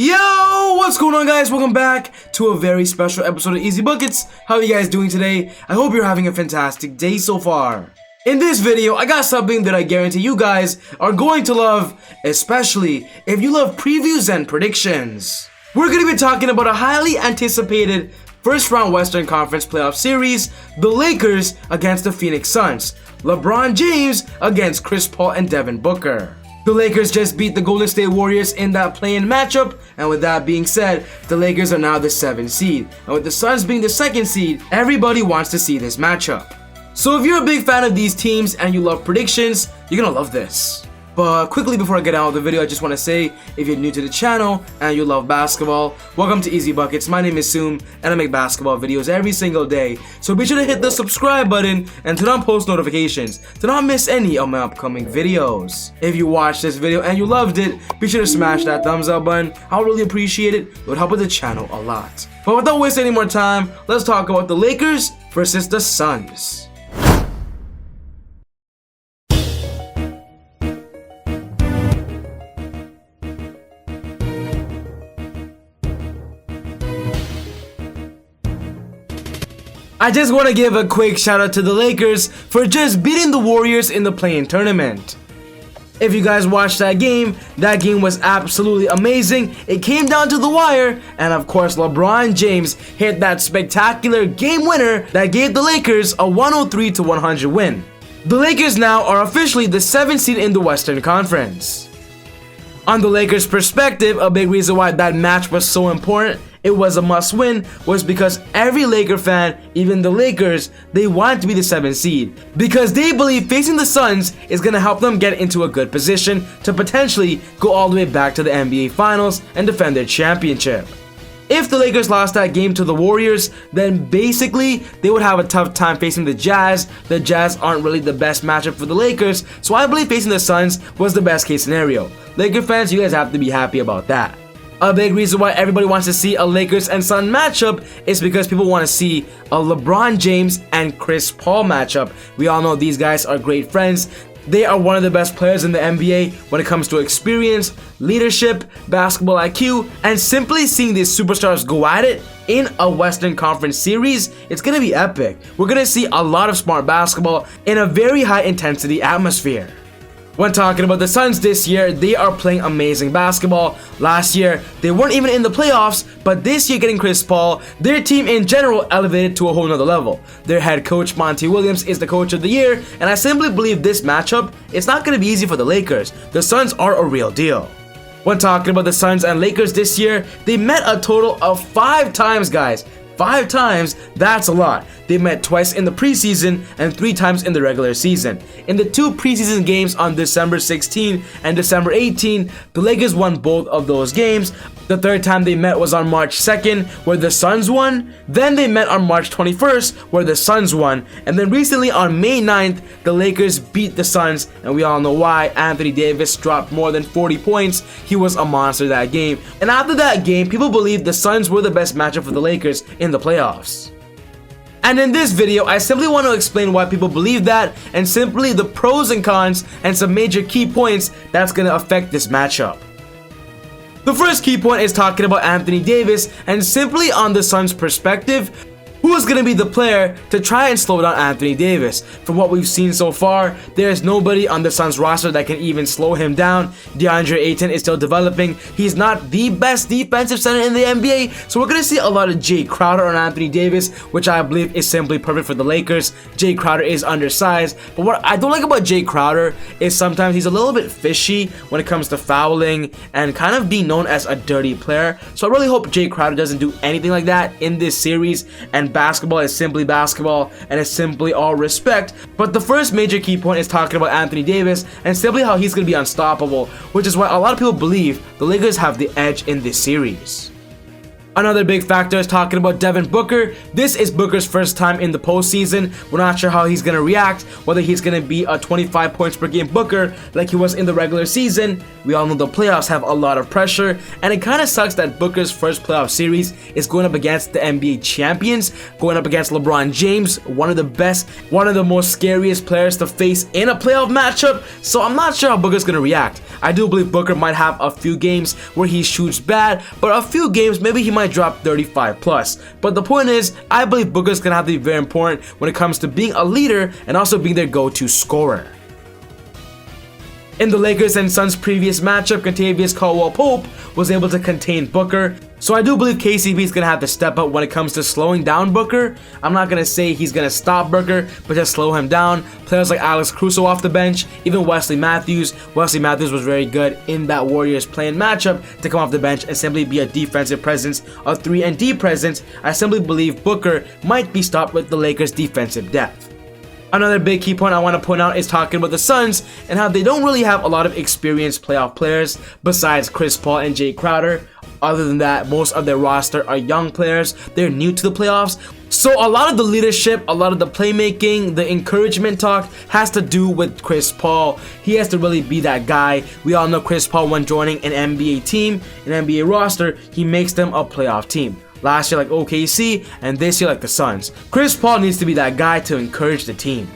Yo, what's going on, guys? Welcome back to a very special episode of Easy Buckets. How are you guys doing today? I hope you're having a fantastic day so far. In this video, I got something that I guarantee you guys are going to love, especially if you love previews and predictions. We're going to be talking about a highly anticipated first round Western Conference playoff series, the Lakers against the Phoenix Suns, LeBron James against Chris Paul and Devin Booker. The Lakers just beat the Golden State Warriors in that play-in matchup, and with that being said, the Lakers are now the 7th seed, and with the Suns being the 2nd seed, everybody wants to see this matchup. So if you're a big fan of these teams and you love predictions, you're gonna love this. But quickly before I get out of the video, I just want to say, if you're new to the channel and you love basketball, welcome to Easy Buckets. My name is Soom and I make basketball videos every single day. So be sure to hit the subscribe button and turn on post notifications to not miss any of my upcoming videos. If you watched this video and you loved it, be sure to smash that thumbs up button. I would really appreciate it. It would help with the channel a lot. But without wasting any more time, let's talk about the Lakers versus the Suns. I just want to give a quick shout out to the Lakers for just beating the Warriors in the play-in tournament. If you guys watched that game was absolutely amazing. It came down to the wire, and of course LeBron James hit that spectacular game winner that gave the Lakers a 103-100 win. The Lakers now are officially the 7th seed in the Western Conference. On the Lakers' perspective, a big reason why that match was so important, it was a must-win, was because every Laker fan, even the Lakers, they want to be the 7th seed because they believe facing the Suns is going to help them get into a good position to potentially go all the way back to the NBA Finals and defend their championship. If the Lakers lost that game to the Warriors, then basically they would have a tough time facing the Jazz. The Jazz aren't really the best matchup for the Lakers, so I believe facing the Suns was the best case scenario. Laker fans, you guys have to be happy about that. A big reason why everybody wants to see a Lakers and Sun matchup is because people want to see a LeBron James and Chris Paul matchup. We all know these guys are great friends. They are one of the best players in the NBA when it comes to experience, leadership, basketball IQ, and simply seeing these superstars go at it in a Western Conference series, it's going to be epic. We're going to see a lot of smart basketball in a very high intensity atmosphere. When talking about the Suns this year, they are playing amazing basketball. Last year, they weren't even in the playoffs, but this year getting Chris Paul, their team in general elevated to a whole nother level. Their head coach, Monty Williams, is the coach of the year, and I simply believe this matchup, it's not going to be easy for the Lakers. The Suns are a real deal. When talking about the Suns and Lakers this year, they met a total of 5 times, guys. 5 times, that's a lot. They met twice in the preseason and 3 times in the regular season. In the 2 preseason games on December 16 and December 18, the Lakers won both of those games. The 3rd time they met was on March 2nd, where the Suns won. Then they met on March 21st, where the Suns won. And then recently on May 9th, the Lakers beat the Suns, and we all know why. Anthony Davis dropped more than 40 points. He was a monster that game. And after that game, people believed the Suns were the best matchup for the Lakers in the playoffs. And in this video, I simply want to explain why people believe that, and simply the pros and cons and some major key points that's going to affect this matchup. The first key point is talking about Anthony Davis, and simply on the Suns' perspective, who is going to be the player to try and slow down Anthony Davis? From what we've seen so far, there is nobody on the Suns roster that can even slow him down. DeAndre Ayton is still developing. He's not the best defensive center in the NBA, so we're going to see a lot of Jay Crowder on Anthony Davis, which I believe is simply perfect for the Lakers. Jay Crowder is undersized, but what I don't like about Jay Crowder is sometimes he's a little bit fishy when it comes to fouling and kind of being known as a dirty player. So I really hope Jay Crowder doesn't do anything like that in this series, and basketball is simply basketball and it's simply all respect. But the first major key point is talking about Anthony Davis and simply how he's going to be unstoppable, which is why a lot of people believe the Lakers have the edge in this series. Another big factor is talking about Devin Booker. This is Booker's first time in the postseason. We're not sure how he's going to react, whether he's going to be a 25 points per game Booker like he was in the regular season. We all know the playoffs have a lot of pressure, and it kind of sucks that Booker's first playoff series is going up against the NBA champions, going up against LeBron James, one of the best, one of the most scariest players to face in a playoff matchup. So I'm not sure how Booker's going to react. I do believe Booker might have a few games where he shoots bad, but a few games maybe he might drop 35 plus. But the point is, I believe Booker's gonna have to be very important when it comes to being a leader and also being their go-to scorer. In the Lakers and Suns previous matchup, Kentavious Caldwell-Pope was able to contain Booker. So I do believe KCP is going to have to step up when it comes to slowing down Booker. I'm not going to say he's going to stop Booker, but just slow him down. Players like Alex Caruso off the bench, even Wesley Matthews. Wesley Matthews was very good in that Warriors playing matchup to come off the bench and simply be a defensive presence, a 3-and-D presence. I simply believe Booker might be stopped with the Lakers' defensive depth. Another big key point I want to point out is talking about the Suns and how they don't really have a lot of experienced playoff players besides Chris Paul and Jay Crowder. Other than that, most of their roster are young players. They're new to the playoffs. So a lot of the leadership, a lot of the playmaking, the encouragement talk has to do with Chris Paul. He has to really be that guy. We all know Chris Paul, when joining an NBA team, an NBA roster, he makes them a playoff team. Last year like OKC, and this year like the Suns. Chris Paul needs to be that guy to encourage the team.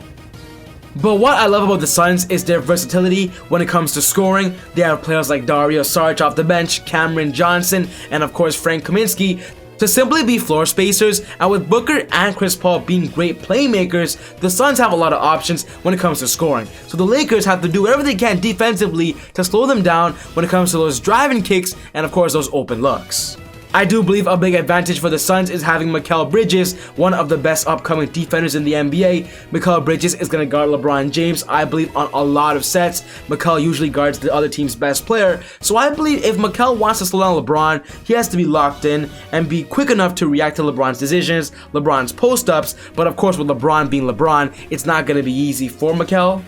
But what I love about the Suns is their versatility when it comes to scoring. They have players like Dario Saric off the bench, Cameron Johnson, and of course Frank Kaminsky to simply be floor spacers. And with Booker and Chris Paul being great playmakers, the Suns have a lot of options when it comes to scoring. So the Lakers have to do whatever they can defensively to slow them down when it comes to those driving kicks and of course those open looks. I do believe a big advantage for the Suns is having Mikal Bridges, one of the best upcoming defenders in the NBA. Mikal Bridges is going to guard LeBron James, I believe, on a lot of sets. Mikal usually guards the other team's best player, so I believe if Mikal wants to slow down LeBron, he has to be locked in and be quick enough to react to LeBron's decisions, LeBron's post-ups, but of course with LeBron being LeBron, it's not going to be easy for Mikal.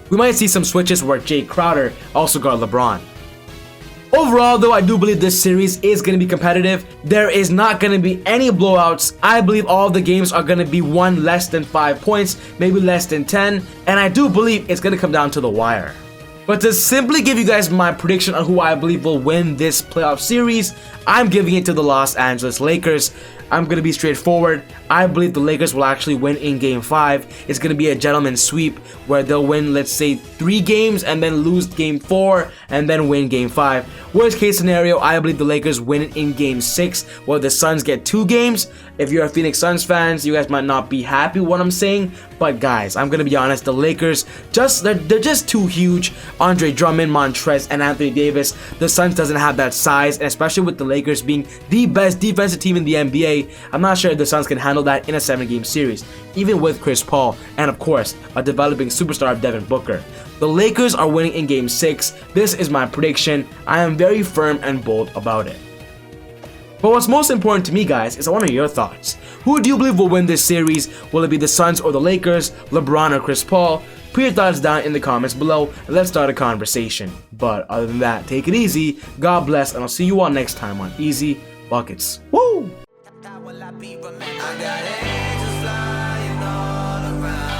We might see some switches where Jay Crowder also guard LeBron. Overall, though, I do believe this series is going to be competitive. There is not going to be any blowouts. I believe all the games are going to be won less than 5 points, maybe less than 10, and I do believe it's going to come down to the wire. But to simply give you guys my prediction on who I believe will win this playoff series, I'm giving it to the Los Angeles Lakers. I'm going to be straightforward. I believe the Lakers will actually win in Game 5. It's going to be a gentleman's sweep where they'll win, let's say, 3 games and then lose Game 4 and then win Game 5. Worst case scenario, I believe the Lakers win it in Game 6 where the Suns get 2 games. If you're a Phoenix Suns fans, you guys might not be happy with what I'm saying. But guys, I'm going to be honest, the Lakers, they're just too huge. Andre Drummond, Montrezl, and Anthony Davis. The Suns doesn't have that size, and especially with the Lakers being the best defensive team in the NBA, I'm not sure if the Suns can handle that in a 7-game series, even with Chris Paul and of course a developing superstar Devin Booker. The Lakers are winning in Game 6. This is my prediction. I am very firm and bold about it. But what's most important to me, guys, is I want to hear your thoughts. Who do you believe will win this series? Will it be the Suns or the Lakers, LeBron or Chris Paul? Put your thoughts down in the comments below and let's start a conversation. But other than that, take it easy, God bless, and I'll see you all next time on Easy Buckets. Woo! I got angels flying all around.